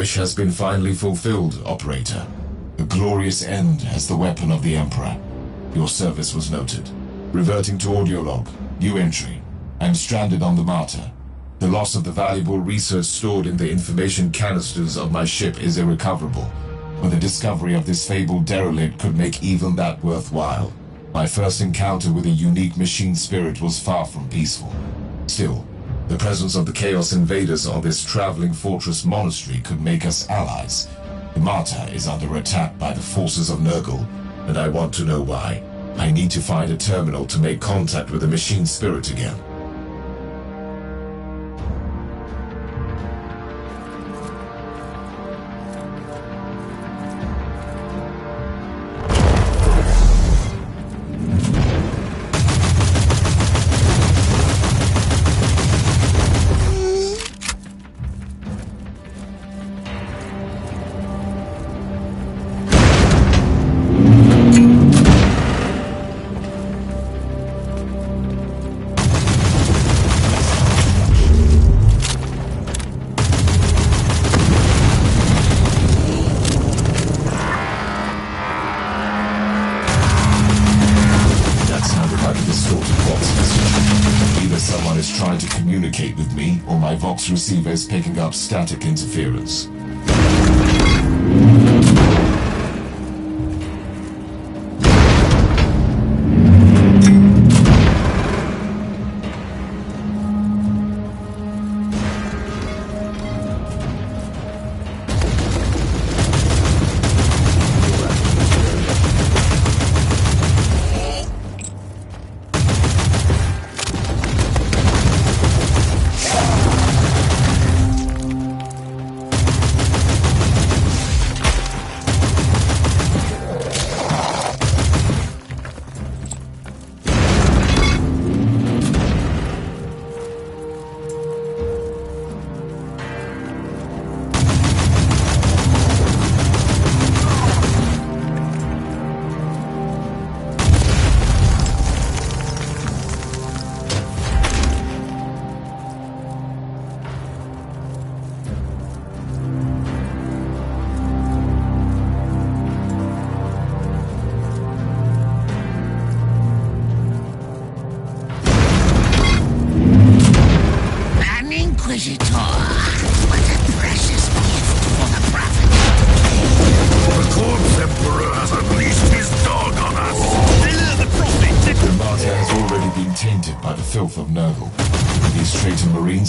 wish has been finally fulfilled, Operator. The glorious end as the weapon of the Emperor. Your service was noted. Reverting to audio log. New entry. I am stranded on the Martyr. The loss of the valuable research stored in the information canisters of my ship is irrecoverable, but the discovery of this fabled derelict could make even that worthwhile. My first encounter with a unique machine spirit was far from peaceful. Still, the presence of the Chaos Invaders on this traveling fortress monastery could make us allies. The Martyr is under attack by the forces of Nurgle, and I want to know why. I need to find a terminal to make contact with the machine spirit again. Receiver is picking up static interference.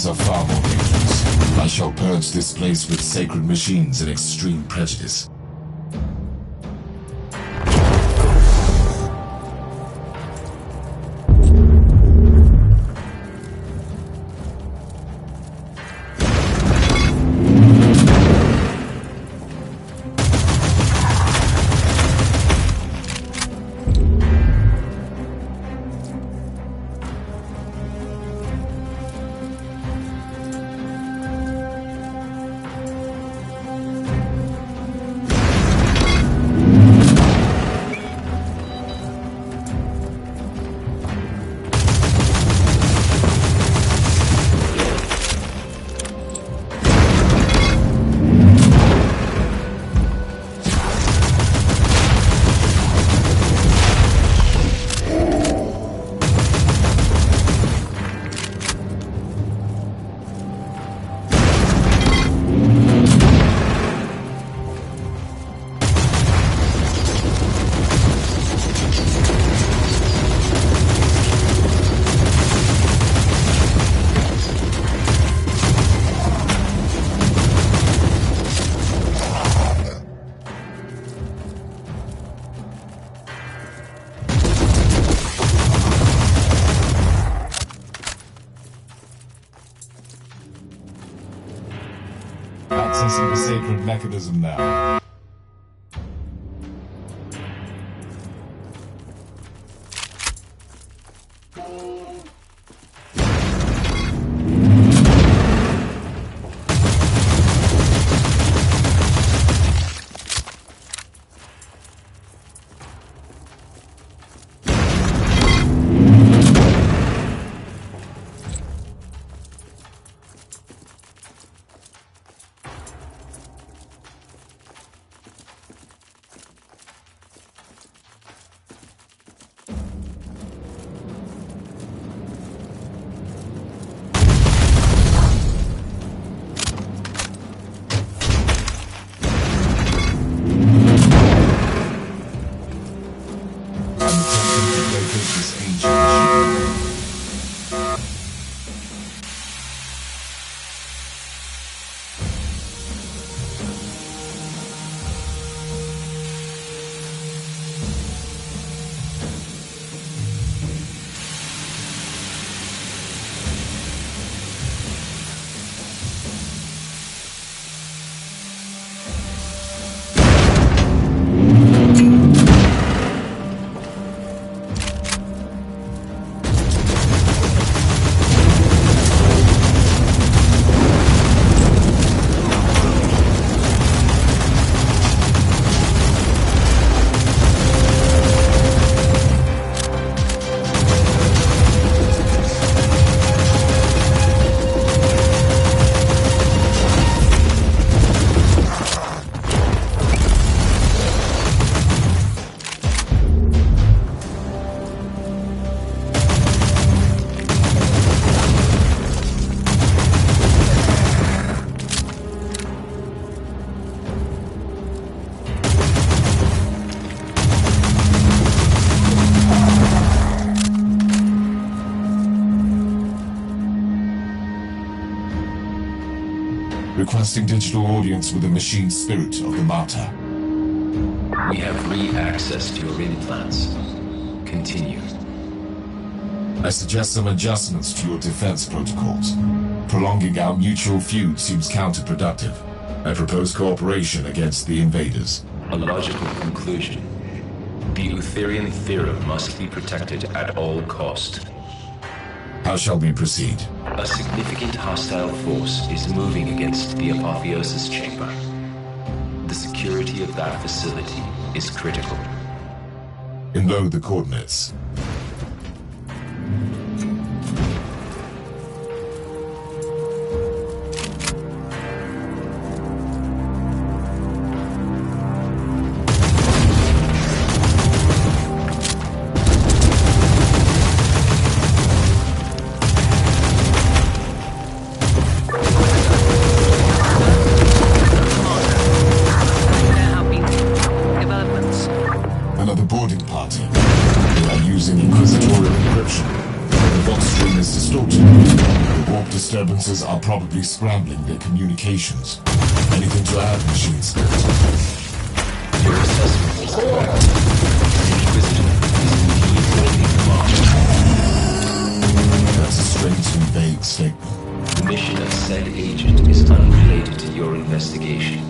Are far more dangerous. I shall purge this place with sacred machines and extreme prejudice. Accessing the sacred mechanism now. Requesting digital audience with the machine spirit of the Martyr. We have free access to your implants. Continue. I suggest some adjustments to your defense protocols. Prolonging our mutual feud seems counterproductive. I propose cooperation against the invaders. A logical conclusion. The Utherian theorem must be protected at all cost. How shall we proceed? A significant hostile force is moving against the Apotheosis Chamber. The security of that facility is critical. Enload the coordinates. Another boarding party. They are using Inquisitorial encryption. The bot stream is distorted. The warp disturbances are probably scrambling their communications. Anything to add, machine spirit? Your assessment is correct. The Inquisitor is indeed holding the march. That's a strangely vague statement. The mission of said agent is unrelated to your investigation,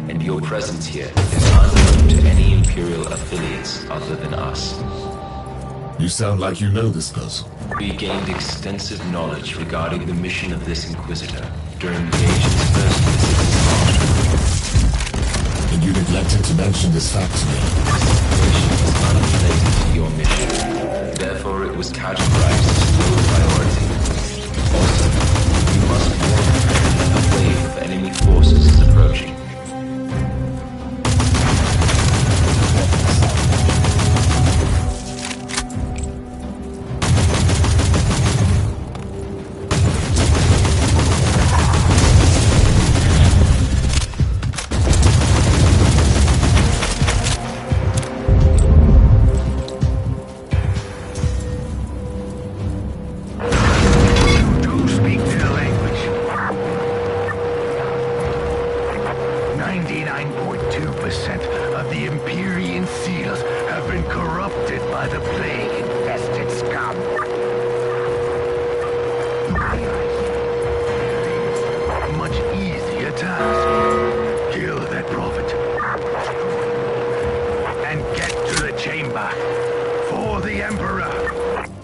and your presence here is unknown to any Imperial affiliates other than us. You sound like you know this person. We gained extensive knowledge regarding the mission of this Inquisitor during the agent's first visit to Sparta. And you neglected to mention this fact to me. This situation is unrelated to your mission. Therefore, it was categorized as low priority. Also, you must warn that a wave of enemy forces is approaching.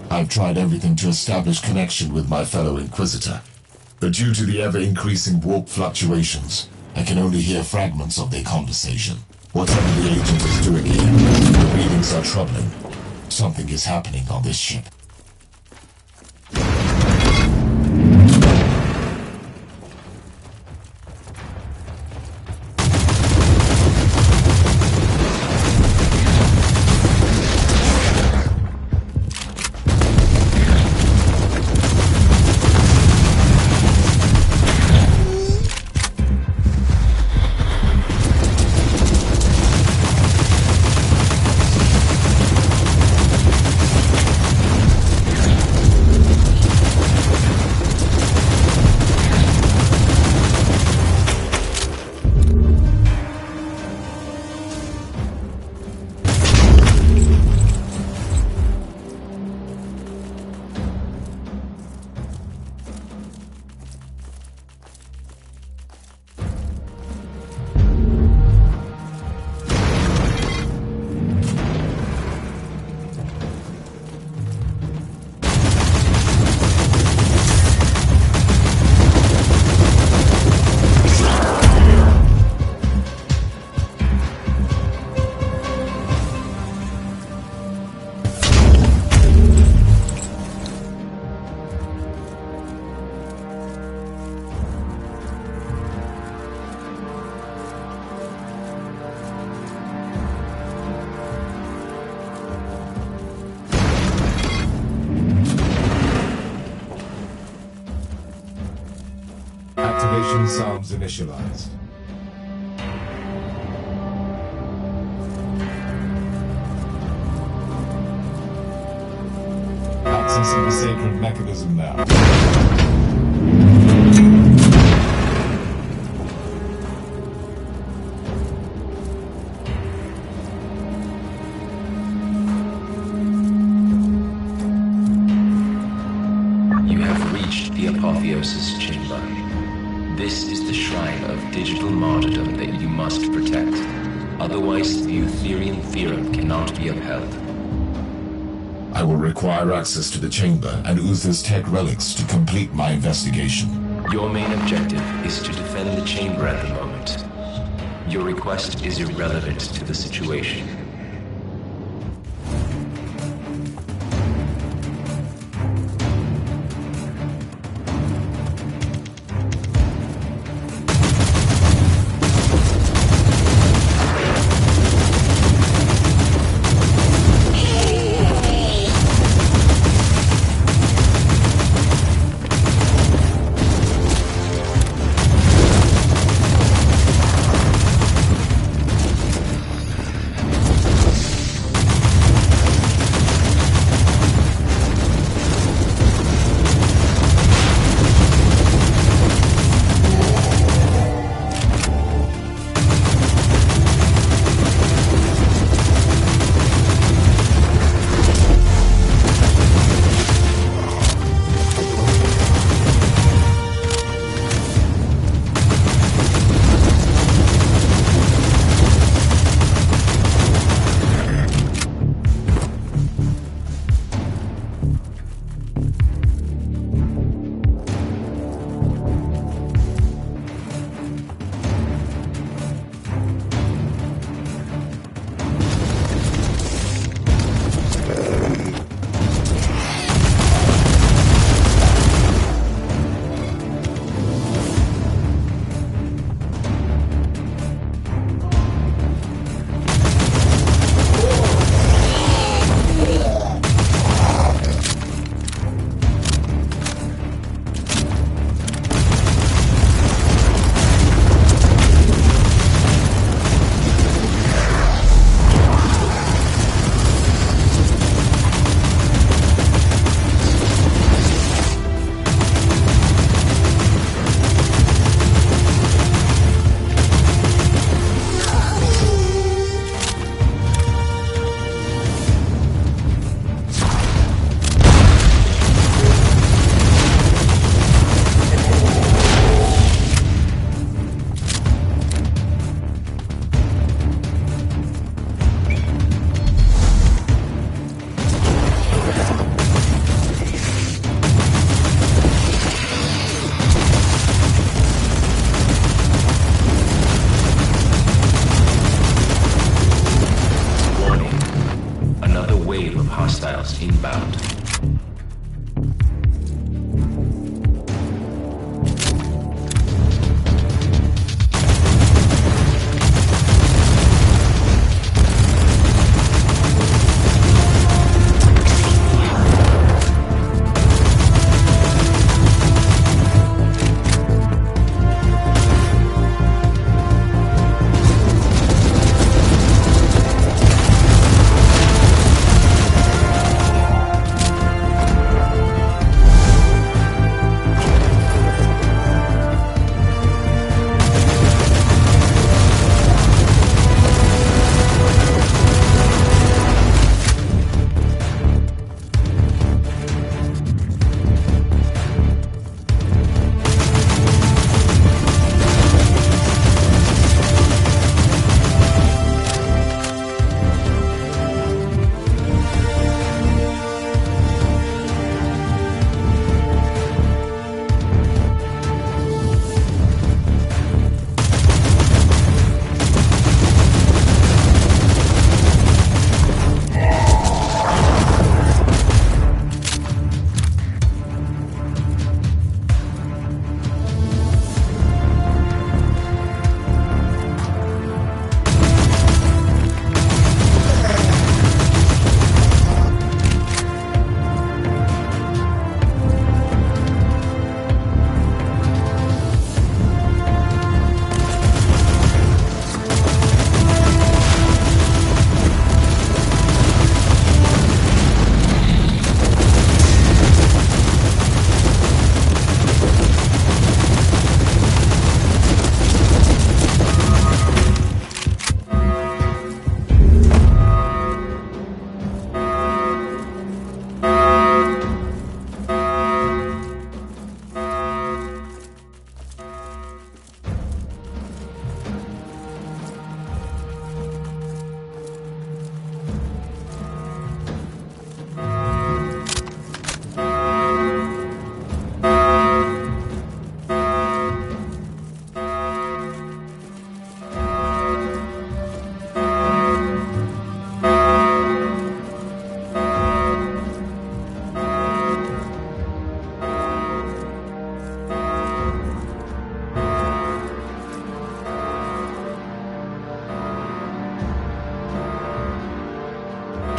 I've tried everything to establish connection with my fellow Inquisitor, but due to the ever-increasing warp fluctuations, I can only hear fragments of their conversation. Whatever the agent is doing here, the readings are troubling. Something is happening on this ship. Activation sounds initialized. Accessing the sacred mechanism now. reached the Apotheosis Chamber. This is the shrine of digital martyrdom that you must protect. Otherwise, the Eutherian theorem cannot be upheld. I will require access to the chamber and Uther's tech relics to complete my investigation. Your main objective is to defend the chamber at the moment. Your request is irrelevant to the situation.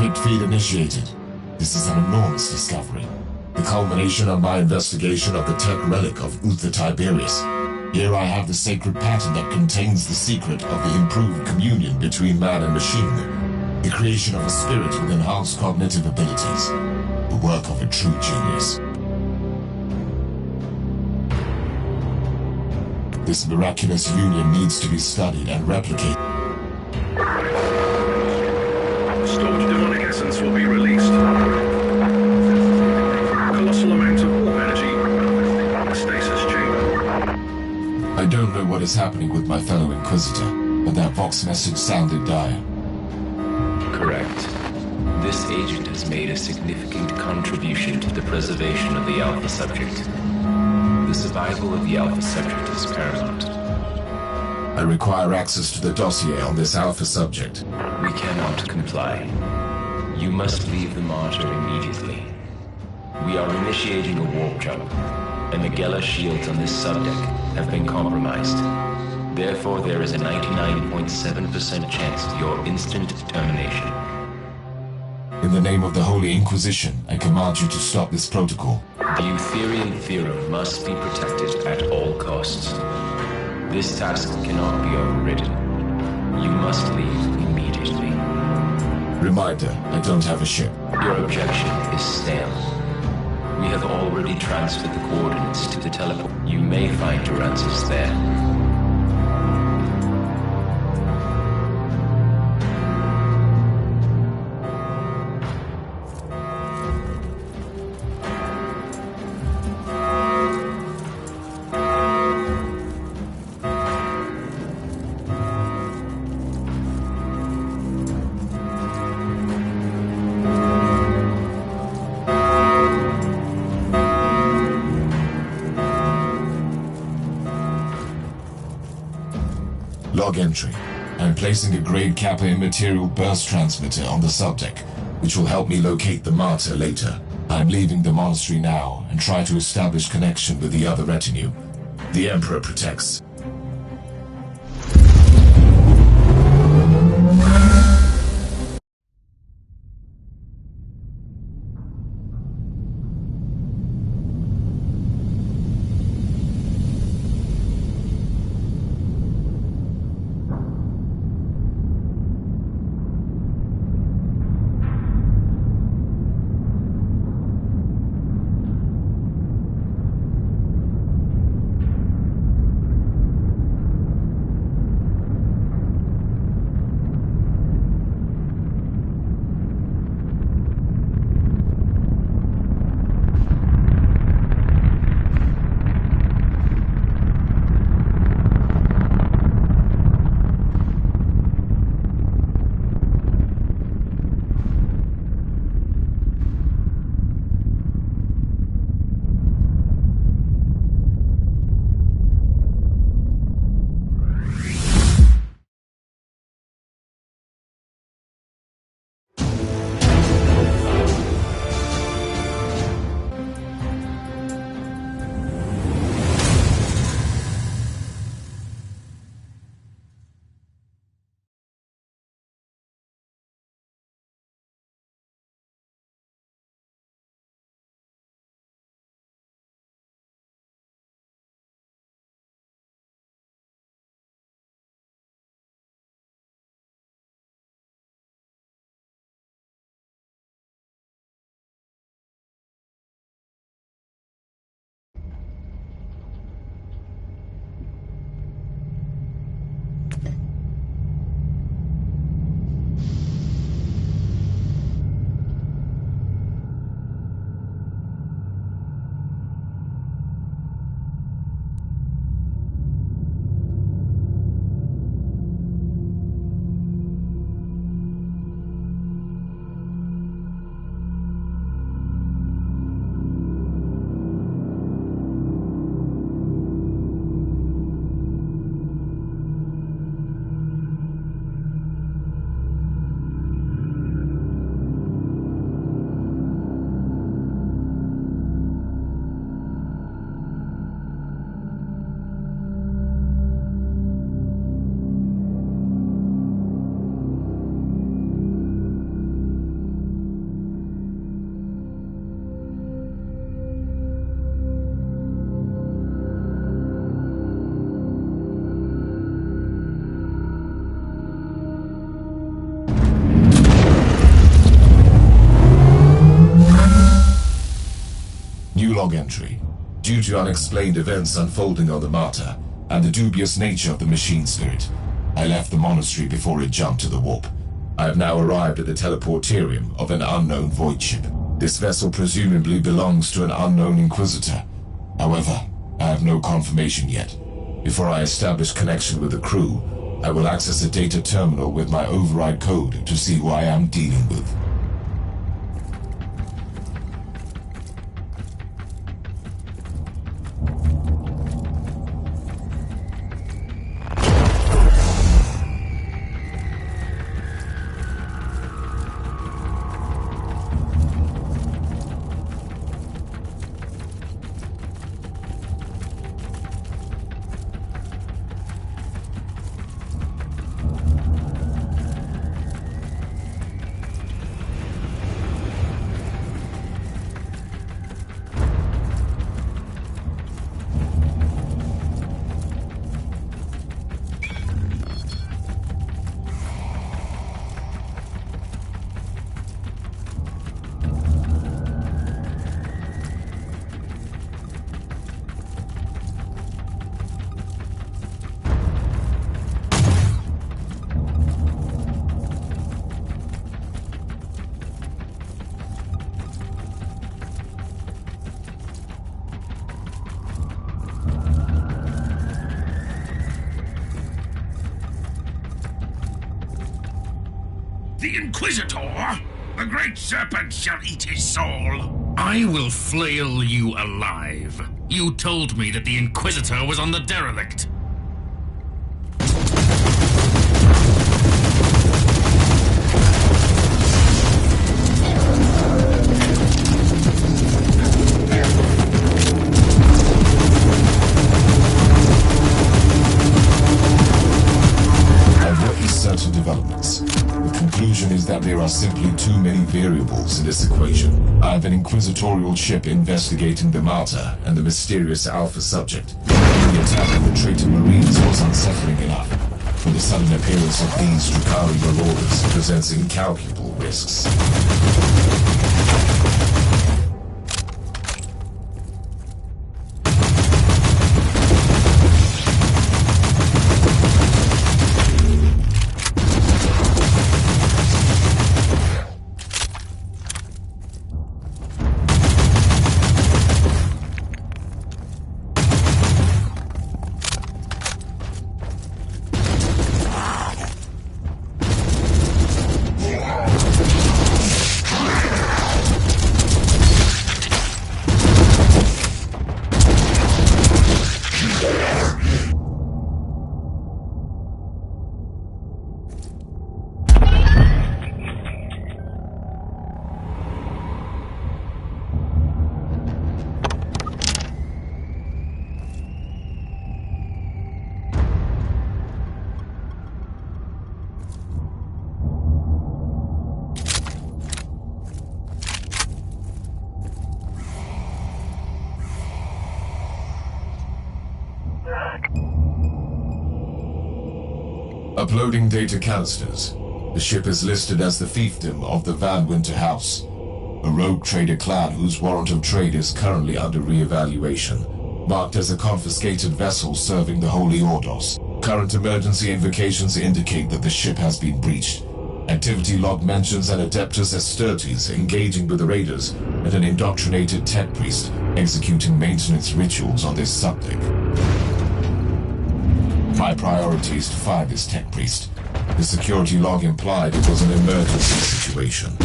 Perfect feed initiated. This is an enormous discovery. The culmination of my investigation of the Turk relic of Uther Tiberius. Here I have the sacred pattern that contains the secret of the improved communion between man and machine. The creation of a spirit with enhanced cognitive abilities. The work of a true genius. This miraculous union needs to be studied and replicated. Stored demonic essence will be released. Colossal amount of warp energy. Stasis chamber. I don't know what is happening with my fellow Inquisitor, but that Vox message sounded dire. Correct. This agent has made a significant contribution to the preservation of the Alpha subject. The survival of the Alpha subject is paramount. I require access to the dossier on this Alpha subject. We cannot comply. You must leave the Martyr immediately. We are initiating a warp jump, and the Gela shields on this subdeck have been compromised. Therefore, there is a 99.7% chance of your instant termination. In the name of the Holy Inquisition, I command you to stop this protocol. The Eutherian Theorem must be protected at all costs. This task cannot be overridden. You must leave immediately. Reminder, I don't have a ship. Your objection is stale. We have already transferred the coordinates to the teleport. You may find your answers there. Log entry. I'm placing a grade Kappa immaterial burst transmitter on the subdeck, which will help me locate the Martyr later. I'm leaving the monastery now and try to establish connection with the other retinue. The Emperor protects. log entry. Due to unexplained events unfolding on the Martyr, and the dubious nature of the machine spirit, I left the monastery before it jumped to the warp. I have now arrived at the teleporterium of an unknown void ship. This vessel presumably belongs to an unknown Inquisitor. However, I have no confirmation yet. Before I establish connection with the crew, I will access a data terminal with my override code to see who I am dealing with. The Inquisitor? The Great Serpent shall eat his soul. I will flail you alive. You told me that the Inquisitor was on the derelict. I've witnessed certain developments. The conclusion is that there are simply too many variables in this equation. I have an inquisitorial ship investigating the Martyr and the mysterious Alpha subject. The attack of the traitor Marines was unsettling enough, but the sudden appearance of these Drukari marauders presents incalculable risks. Uploading data canisters. The ship is listed as the fiefdom of the Van Winter House, a rogue trader clan whose warrant of trade is currently under re-evaluation, marked as a confiscated vessel serving the Holy Ordos. Current emergency invocations indicate that the ship has been breached. Activity log mentions an Adeptus Asтерtes engaging with the raiders and an indoctrinated tech priest executing maintenance rituals on this subdeck. My priority is to find this tech priest. The security log implied it was an emergency situation.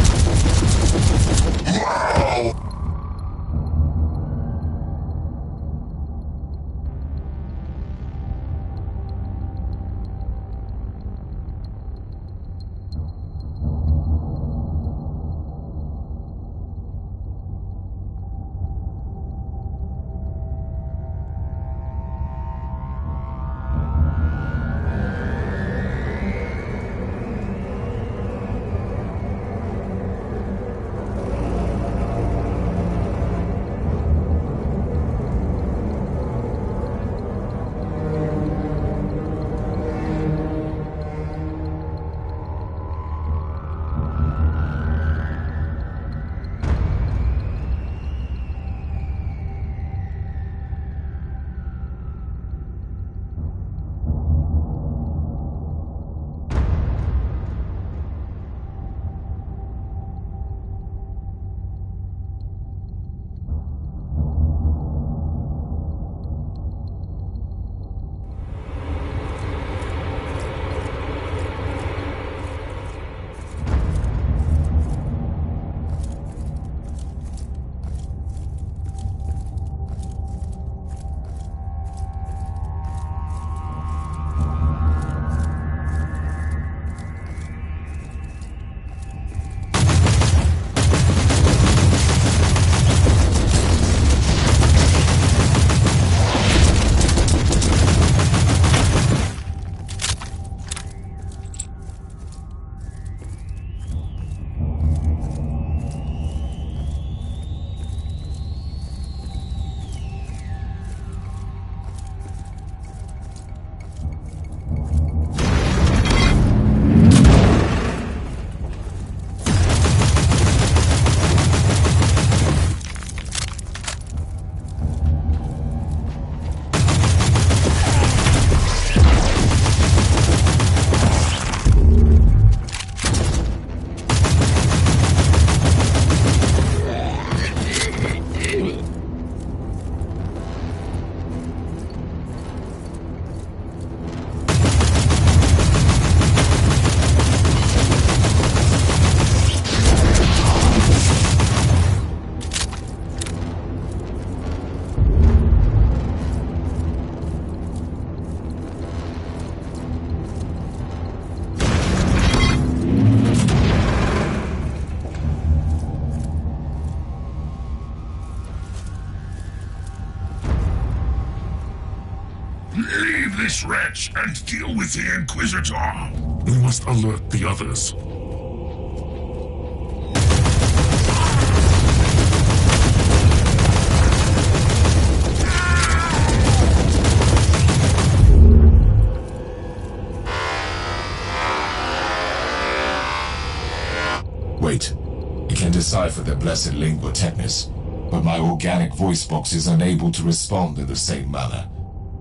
Leave this wretch and deal with the Inquisitor. We must alert the others. Wait. I can decipher their blessed lingua technis, but my organic voice box is unable to respond in the same manner.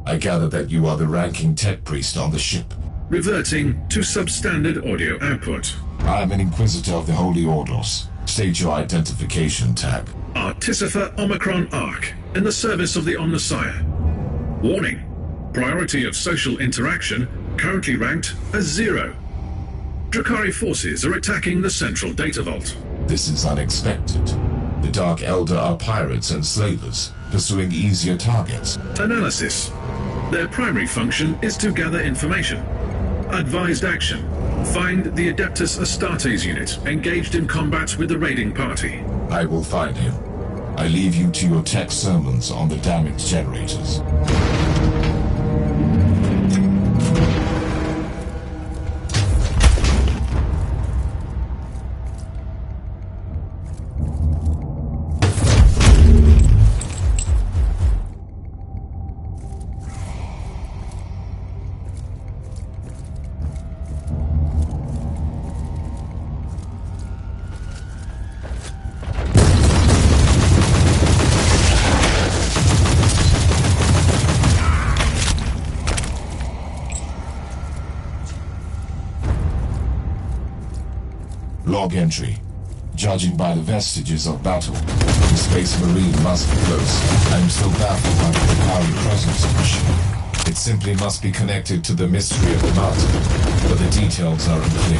I gather that you are the ranking tech priest on the ship. Reverting to substandard audio output. I am an Inquisitor of the Holy Ordos. State your identification tag. Artificer Omicron Arc, in the service of the Omnissiah. Warning. Priority of social interaction currently ranked as 0. Drakari forces are attacking the central data vault. This is unexpected. The Dark Elder are pirates and slavers, pursuing easier targets. Analysis. Their primary function is to gather information. Advised action. Find the Adeptus Astartes unit engaged in combat with the raiding party. I will find him. I leave you to your tech sermons on the damage generators. Log entry. Judging by the vestiges of battle, the Space Marine must be close. I am still baffled by the Drakari presence of the ship. It simply must be connected to the mystery of the Martyr, but the details are unclear.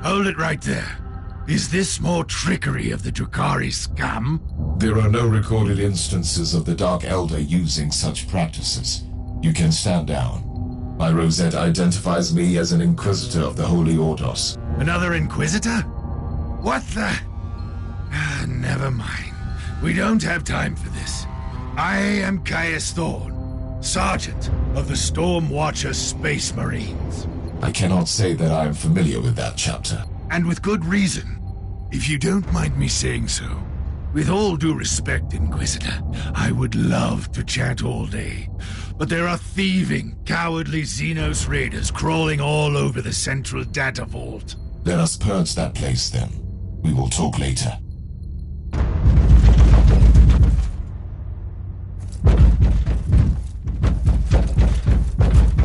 Hold it right there. Is this more trickery of the Drakari scum? There are no recorded instances of the Dark Elder using such practices. You can stand down. My rosette identifies me as an Inquisitor of the Holy Ordos. Another Inquisitor? What the... never mind. We don't have time for this. I am Caius Thorne, Sergeant of the Stormwatcher Space Marines. I cannot say that I am familiar with that chapter. And with good reason, if you don't mind me saying so. With all due respect, Inquisitor, I would love to chat all day. But there are thieving, cowardly Xenos raiders crawling all over the central data vault. Let us purge that place then. We will talk later.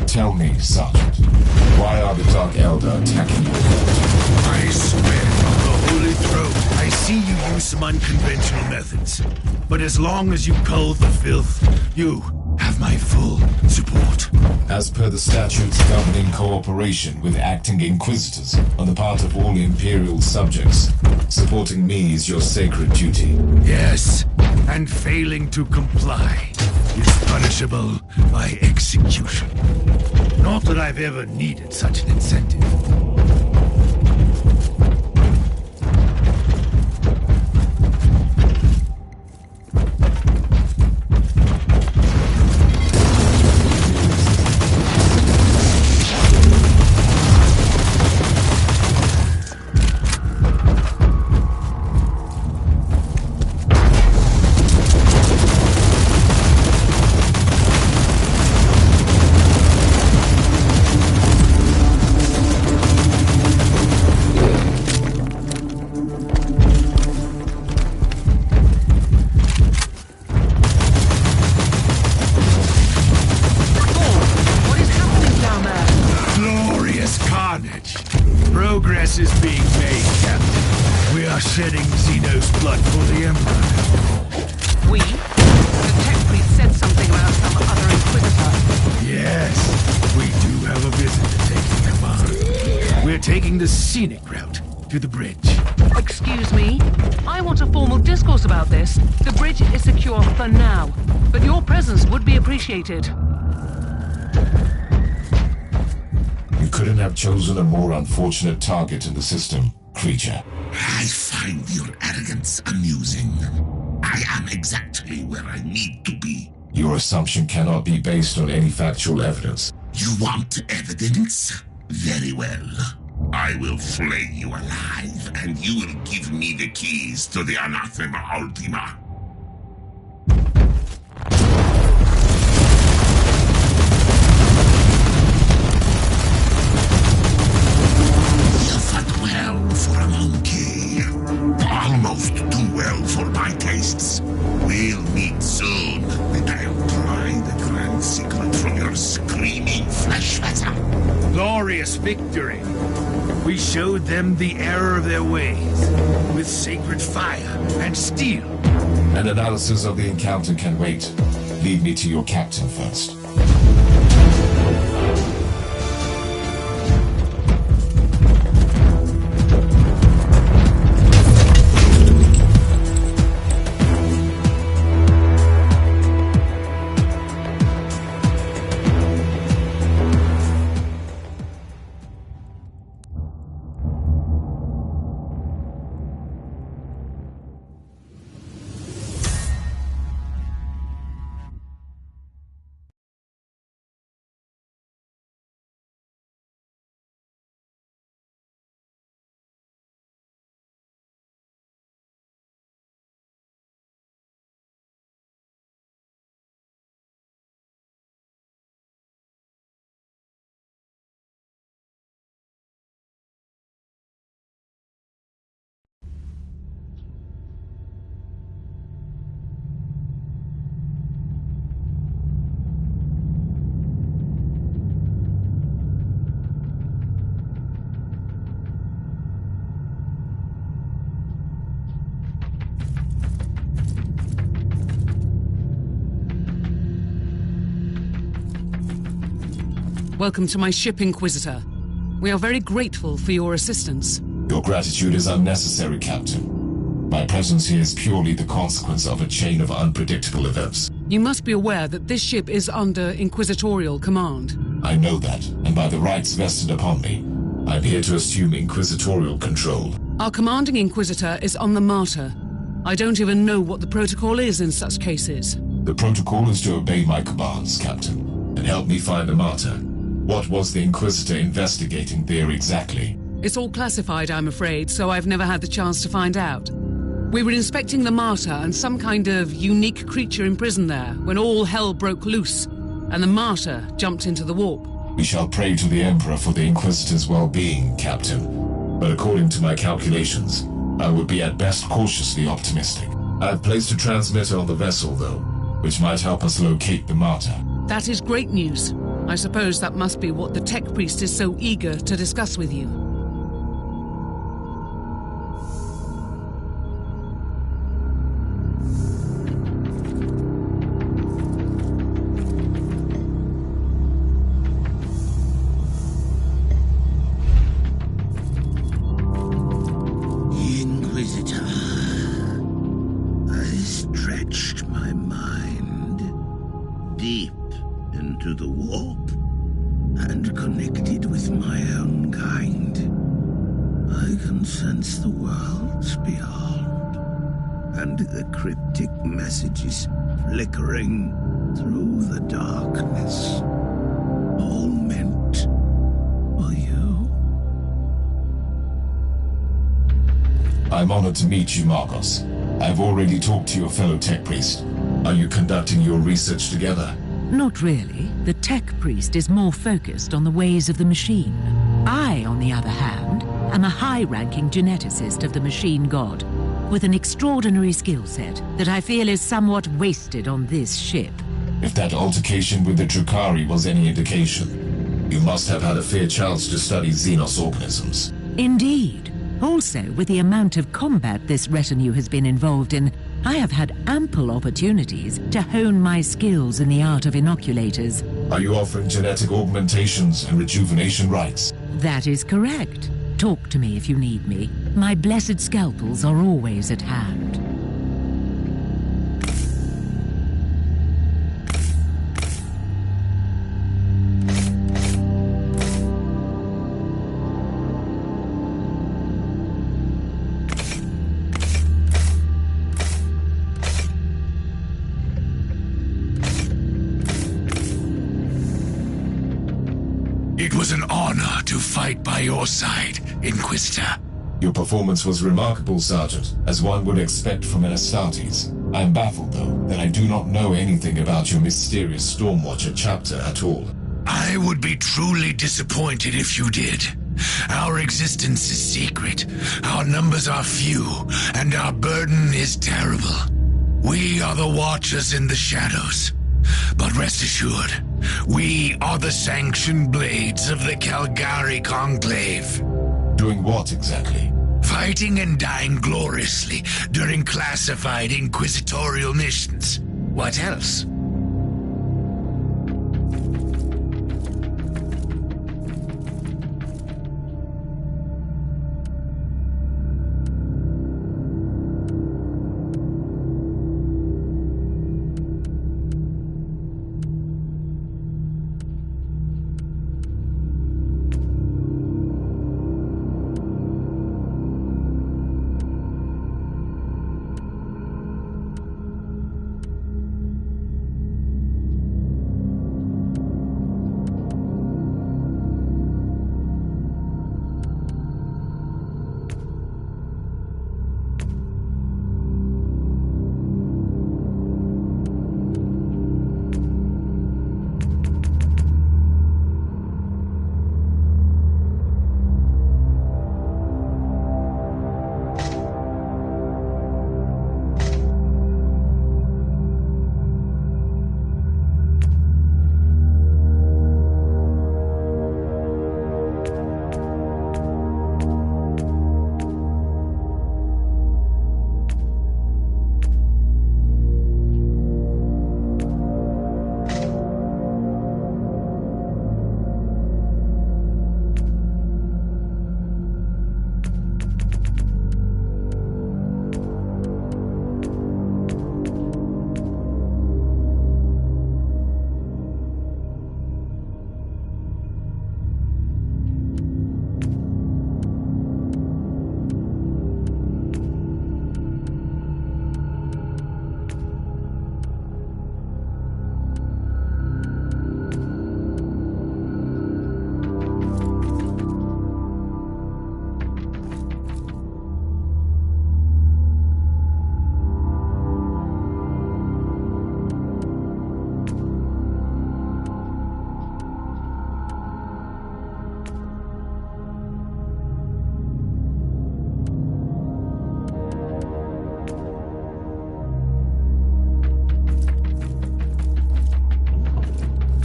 Tell me, Sergeant, why are the Dark Elder attacking your vault? I swear on the Holy Throne, I see you use some unconventional methods. But as long as you cull the filth, you have my full support. As per the statutes governing cooperation with acting Inquisitors on the part of all Imperial subjects, supporting me is your sacred duty. Yes, and failing to comply is punishable by execution. Not that I've ever needed such an incentive. shedding Xeno's blood for the Emperor. We? The tech priest said something about some other Inquisitor. Yes, we do have a visitor taking command. We're taking the scenic route to the bridge. Excuse me? I want a formal discourse about this. The bridge is secure for now, but your presence would be appreciated. You couldn't have chosen a more unfortunate target in the system, creature. I find your arrogance amusing. I am exactly where I need to be. Your assumption cannot be based on any factual evidence. You want evidence? Very well. I will flay you alive, and you will give me the keys to the Anathema Ultima. You fought well for a monkey. Almost too well for my tastes. We'll meet soon, and I'll pry the grand secret from your screaming flesh vessel. Glorious victory. We showed them the error of their ways, with sacred fire and steel. An analysis of the encounter can wait. Lead me to your captain first. Welcome to my ship, Inquisitor. We are very grateful for your assistance. Your gratitude is unnecessary, Captain. My presence here is purely the consequence of a chain of unpredictable events. You must be aware that this ship is under Inquisitorial command. I know that, and by the rights vested upon me, I'm here to assume Inquisitorial control. Our commanding Inquisitor is on the Martyr. I don't even know what the protocol is in such cases. The protocol is to obey my commands, Captain, and help me find the Martyr. What was the Inquisitor investigating there exactly? It's all classified, I'm afraid, so I've never had the chance to find out. We were inspecting the Martyr and some kind of unique creature imprisoned there when all hell broke loose, and the Martyr jumped into the warp. We shall pray to the Emperor for the Inquisitor's well-being, Captain. But according to my calculations, I would be at best cautiously optimistic. I've placed a transmitter on the vessel, though, which might help us locate the Martyr. That is great news. I suppose that must be what the tech priest is so eager to discuss with you. Inquisitor, I stretched my mind deep into the warp and connected with my own kind. I can sense the worlds beyond and the cryptic messages flickering through the darkness, all meant for you. I'm honored to meet you, Marcos. I've already talked to your fellow tech priest. Are you conducting your research together? Not really. The tech priest is more focused on the ways of the machine. I, on the other hand, am a high-ranking geneticist of the machine god, with an extraordinary skill set that I feel is somewhat wasted on this ship. If that altercation with the Drukhari was any indication, you must have had a fair chance to study Xenos organisms. Indeed. Also, with the amount of combat this retinue has been involved in, I have had ample opportunities to hone my skills in the art of inoculators. Are you offering genetic augmentations and rejuvenation rites? That is correct. Talk to me if you need me. My blessed scalpels are always at hand. It was an honor to fight by your side, Inquisitor. Your performance was remarkable, Sergeant, as one would expect from an Astartes. I am baffled, though, that I do not know anything about your mysterious Stormwatcher chapter at all. I would be truly disappointed if you did. Our existence is secret, our numbers are few, and our burden is terrible. We are the Watchers in the shadows. But rest assured, we are the sanctioned blades of the Calgary Conclave. Doing what exactly? Fighting and dying gloriously during classified inquisitorial missions. What else?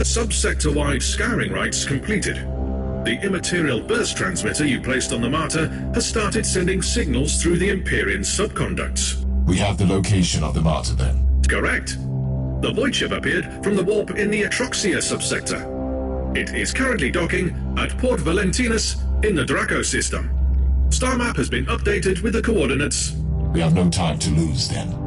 Subsector-wide scouring rights completed. The immaterial burst transmitter you placed on the Martyr has started sending signals through the Empyrean subconducts. We have the location of the Martyr, then. Correct. The void ship appeared from the warp in the Atroxia subsector. It is currently docking at Port Valentinus in the Draco system. Star map has been updated with the coordinates. We have no time to lose, then.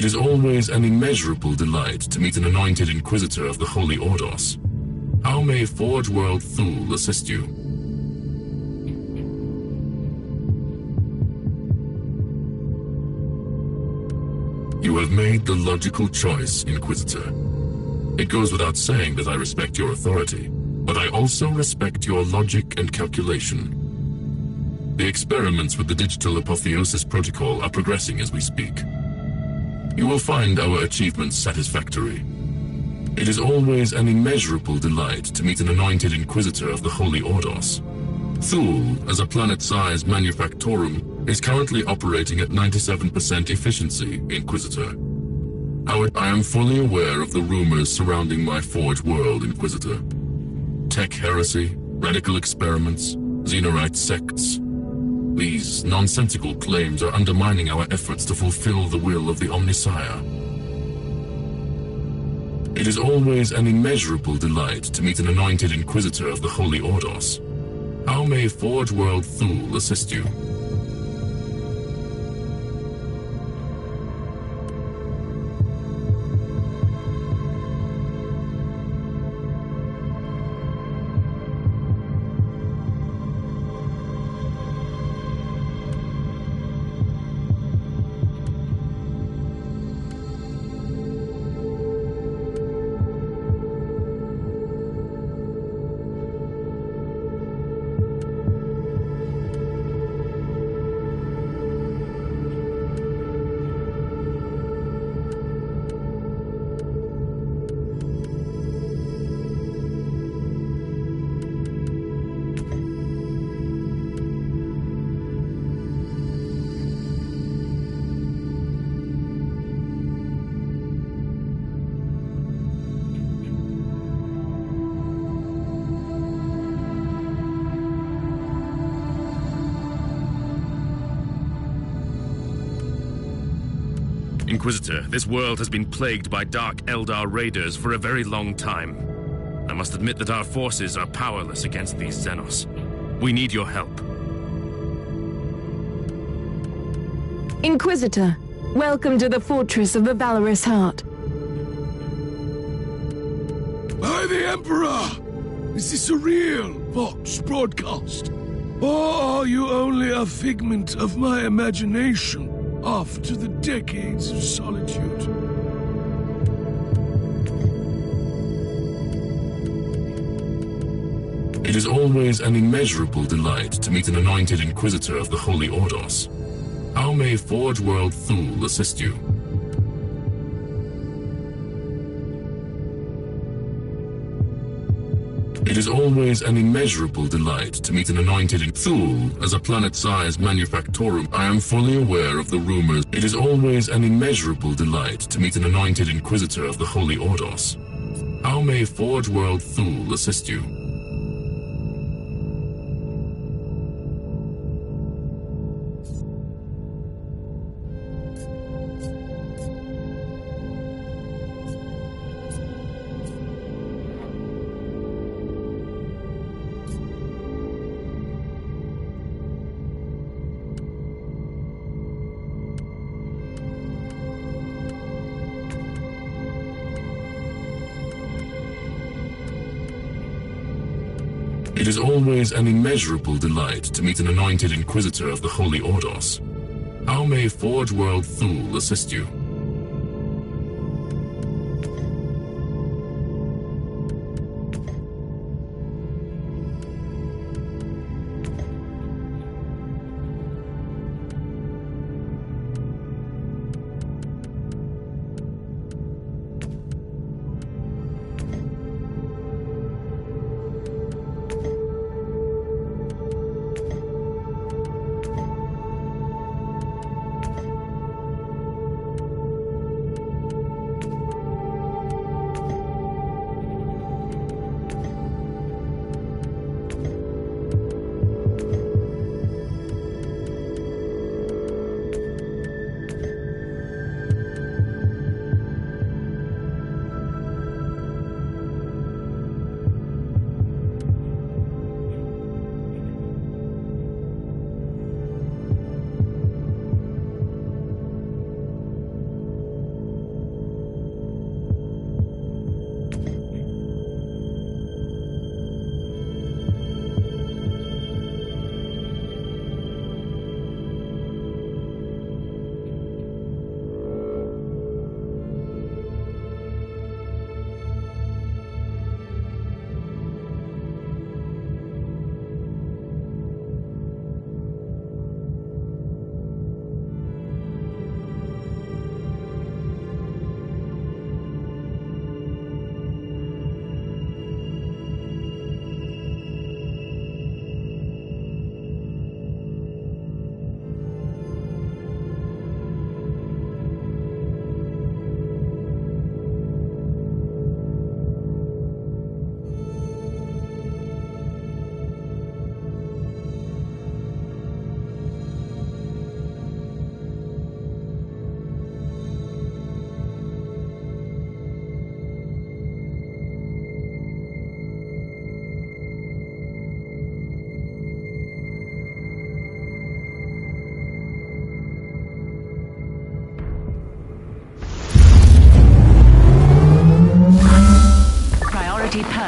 It is always an immeasurable delight to meet an anointed Inquisitor of the Holy Ordos. How may Forge World Thule assist you? You have made the logical choice, Inquisitor. It goes without saying that I respect your authority, but I also respect your logic and calculation. The experiments with the digital apotheosis protocol are progressing as we speak. You will find our achievements satisfactory. It is always an immeasurable delight to meet an anointed Inquisitor of the Holy Ordos. Thule, as a planet-sized manufactorum, is currently operating at 97% efficiency, Inquisitor. I am fully aware of the rumors surrounding my Forge World, Inquisitor. Tech heresy, radical experiments, Xenorite sects. These nonsensical claims are undermining our efforts to fulfill the will of the Omnissiah. It is always an immeasurable delight to meet an anointed Inquisitor of the Holy Ordos. How may Forge World Thule assist you? Inquisitor, this world has been plagued by Dark Eldar raiders for a very long time. I must admit that our forces are powerless against these Xenos. We need your help. Inquisitor, welcome to the Fortress of the Valorous Heart. By the Emperor! Is this a real Vox broadcast? Or are you only a figment of my imagination after the decades of solitude? It is always an immeasurable delight to meet an anointed Inquisitor of the Holy Ordos. How may Forge World Thule assist you? It is always an immeasurable delight to meet an anointed Thule, as a planet-sized manufactorum. I am fully aware of the rumors. It is always an immeasurable delight to meet an anointed Inquisitor of the Holy Ordos. How may Forge World Thule assist you? It is always an immeasurable delight to meet an anointed Inquisitor of the Holy Ordos. How may Forge World Thule assist you?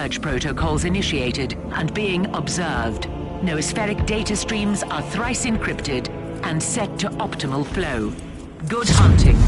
purge protocols initiated and being observed. Noospheric data streams are thrice encrypted and set to optimal flow. Good hunting.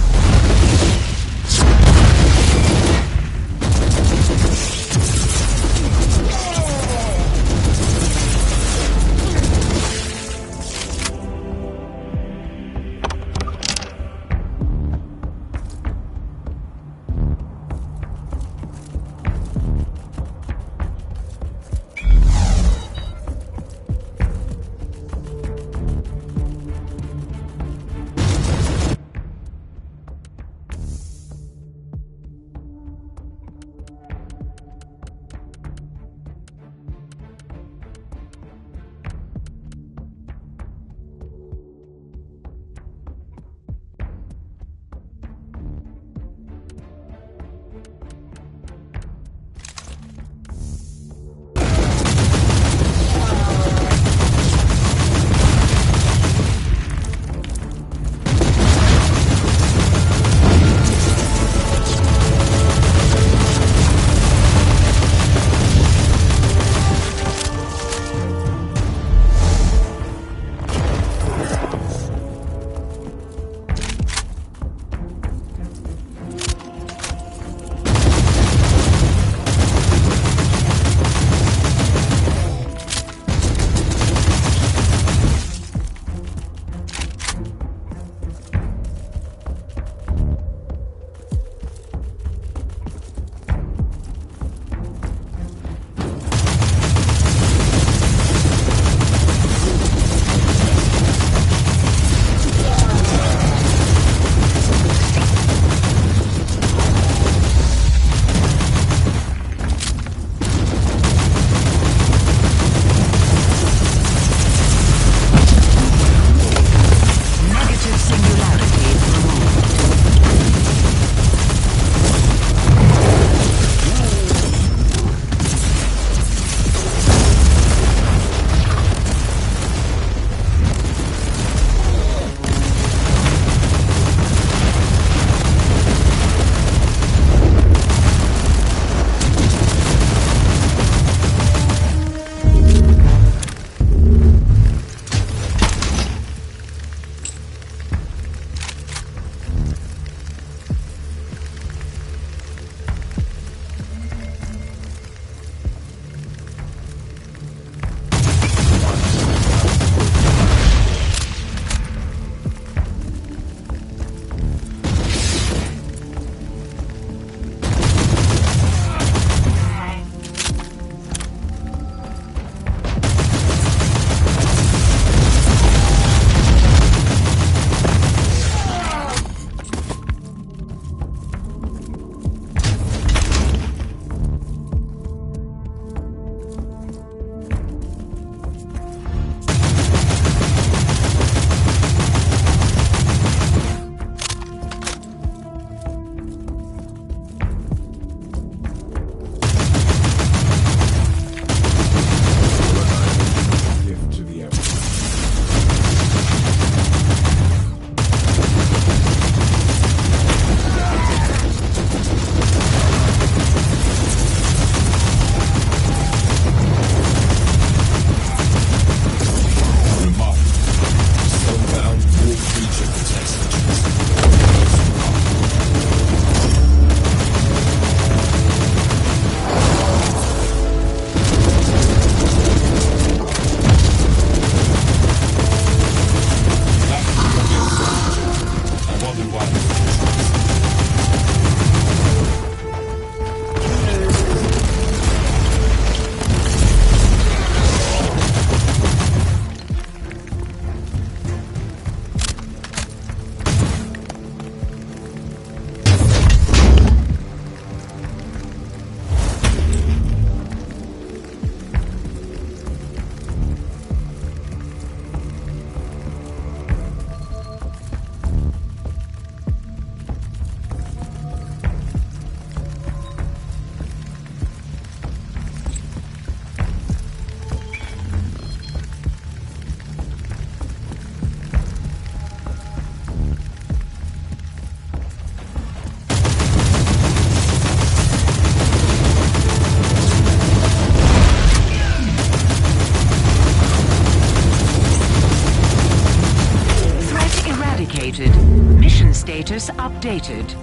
updated.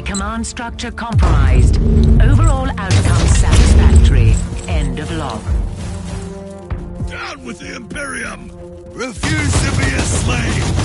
Command structure compromised. Overall outcome satisfactory. End of log. Down with the Imperium! Refuse to be a slave!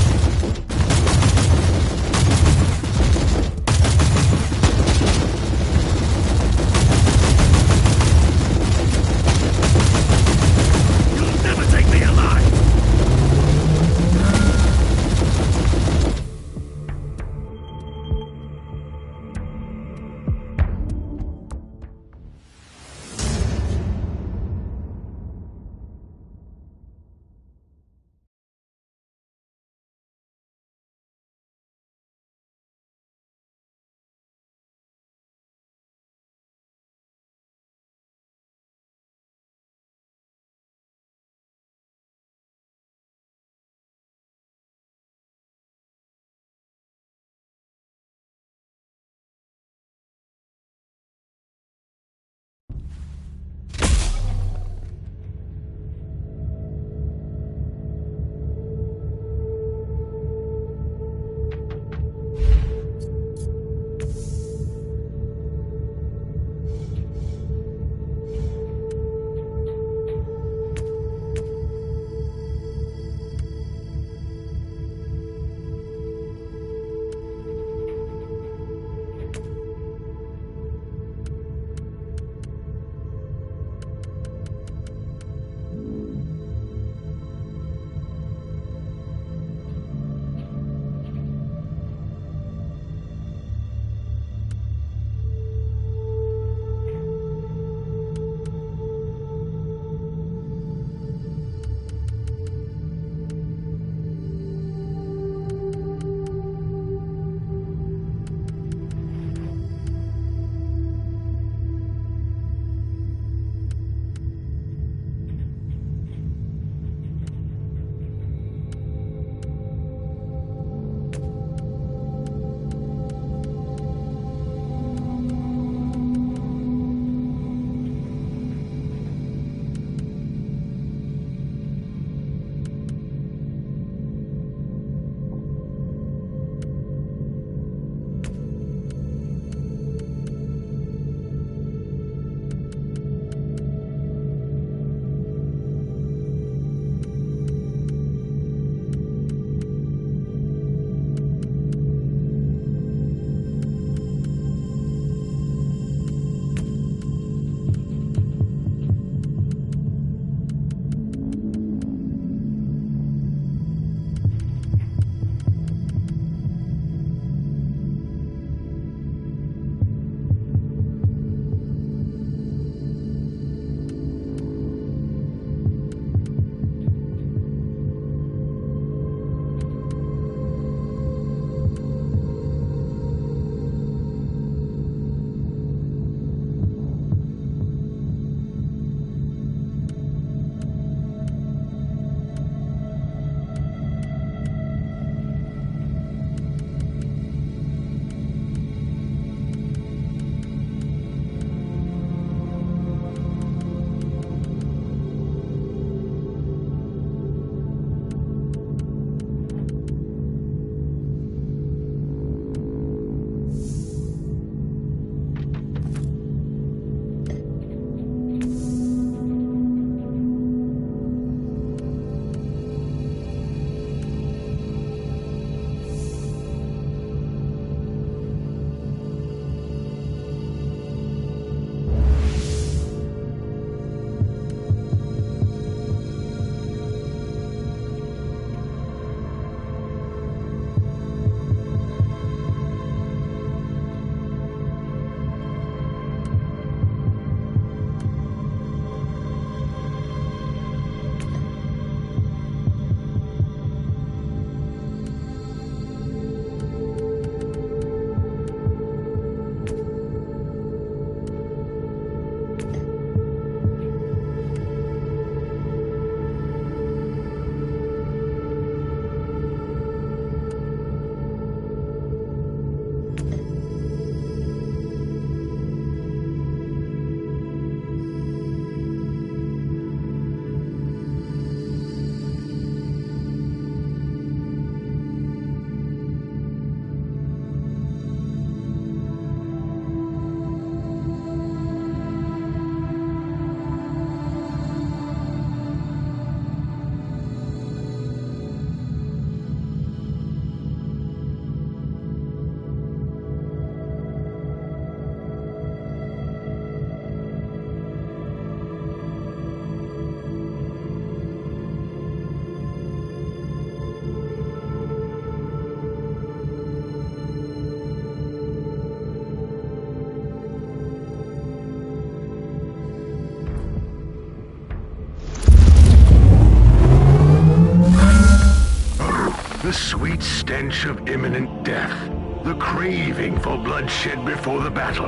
sweet stench of imminent death. The craving for bloodshed before the battle.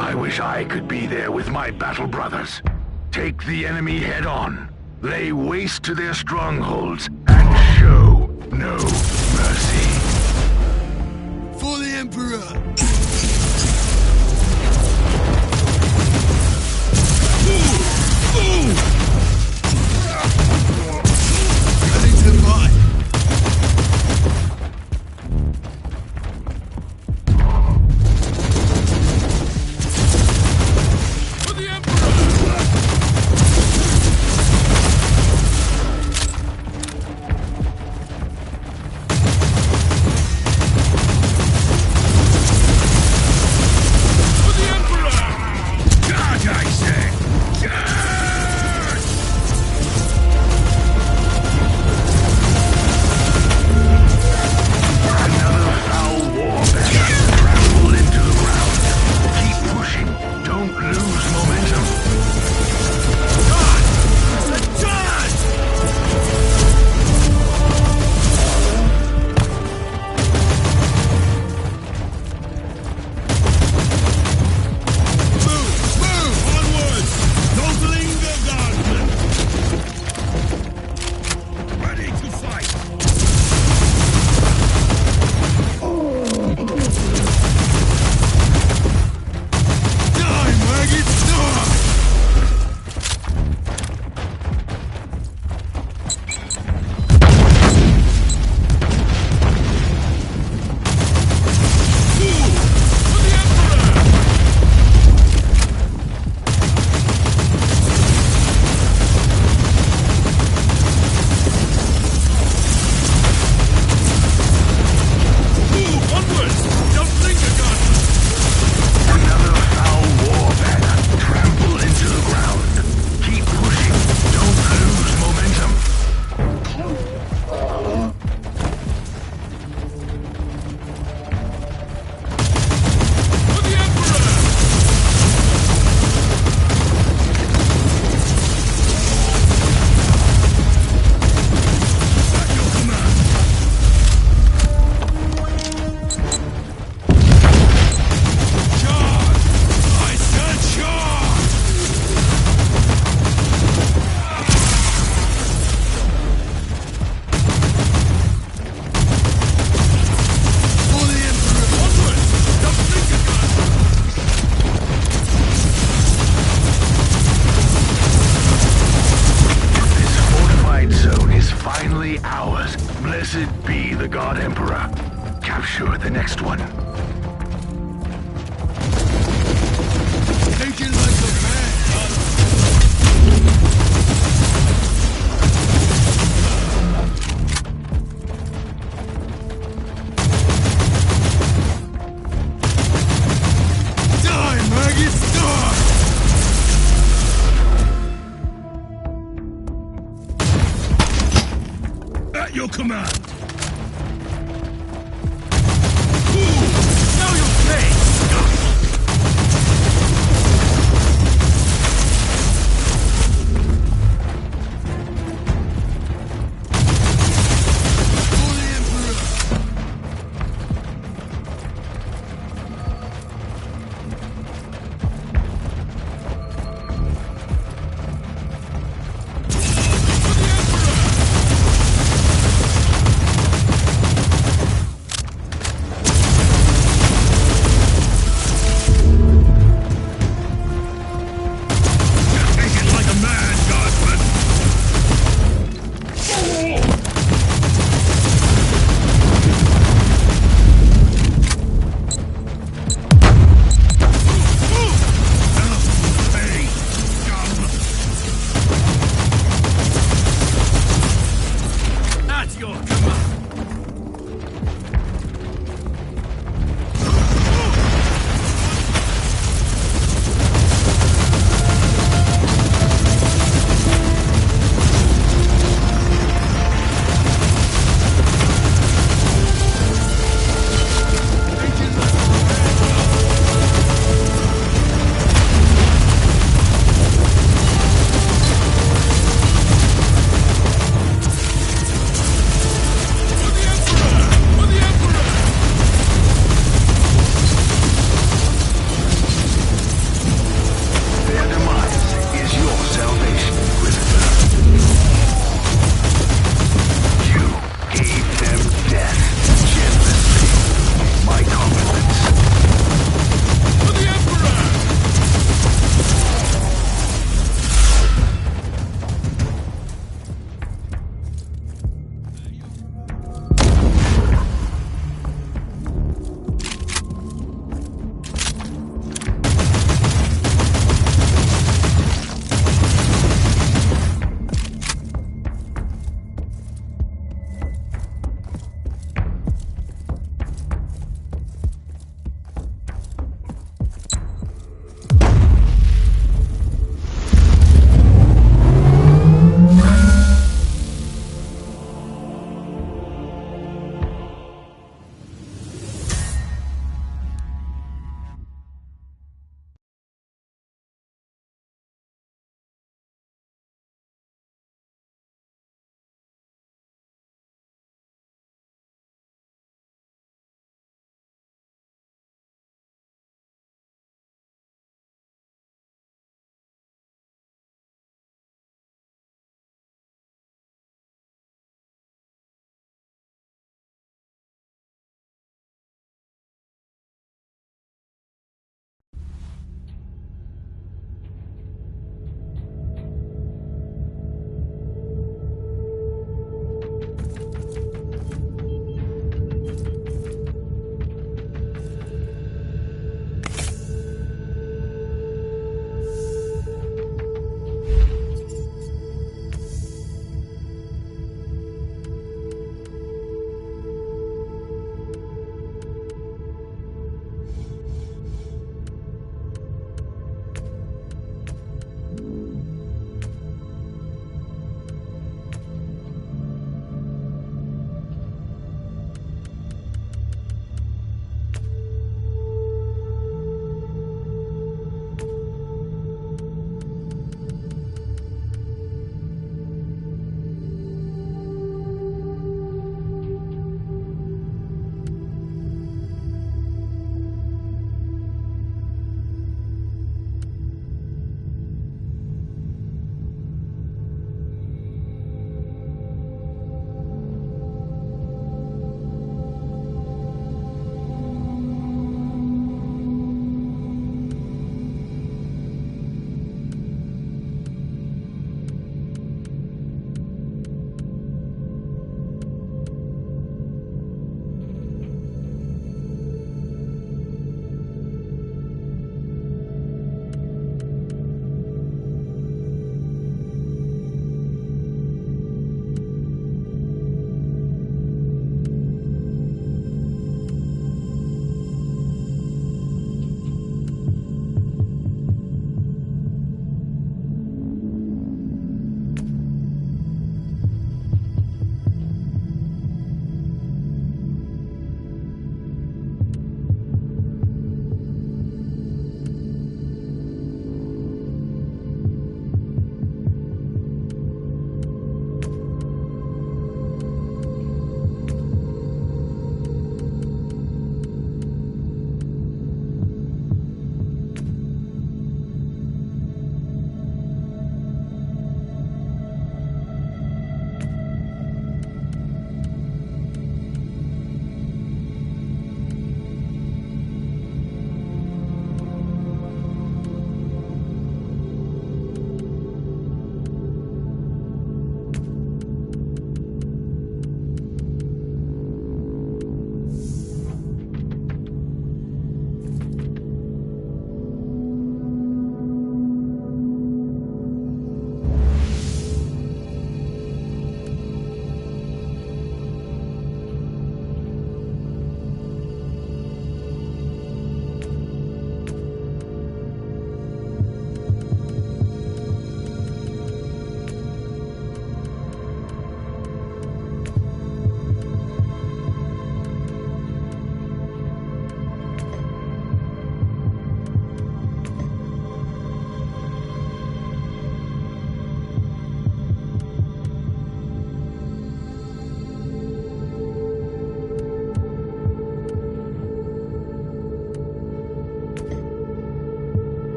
I wish I could be there with my battle brothers. Take the enemy head on, lay waste to their strongholds, and show no mercy. For the Emperor! Ready to fight! Blessed be the God Emperor. Capture the next one. Take it like a man. Die, maggots, die! At your command. Now you'll pay!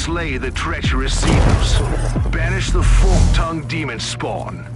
slay the treacherous Xenos. Banish the fork-tongued demon spawn.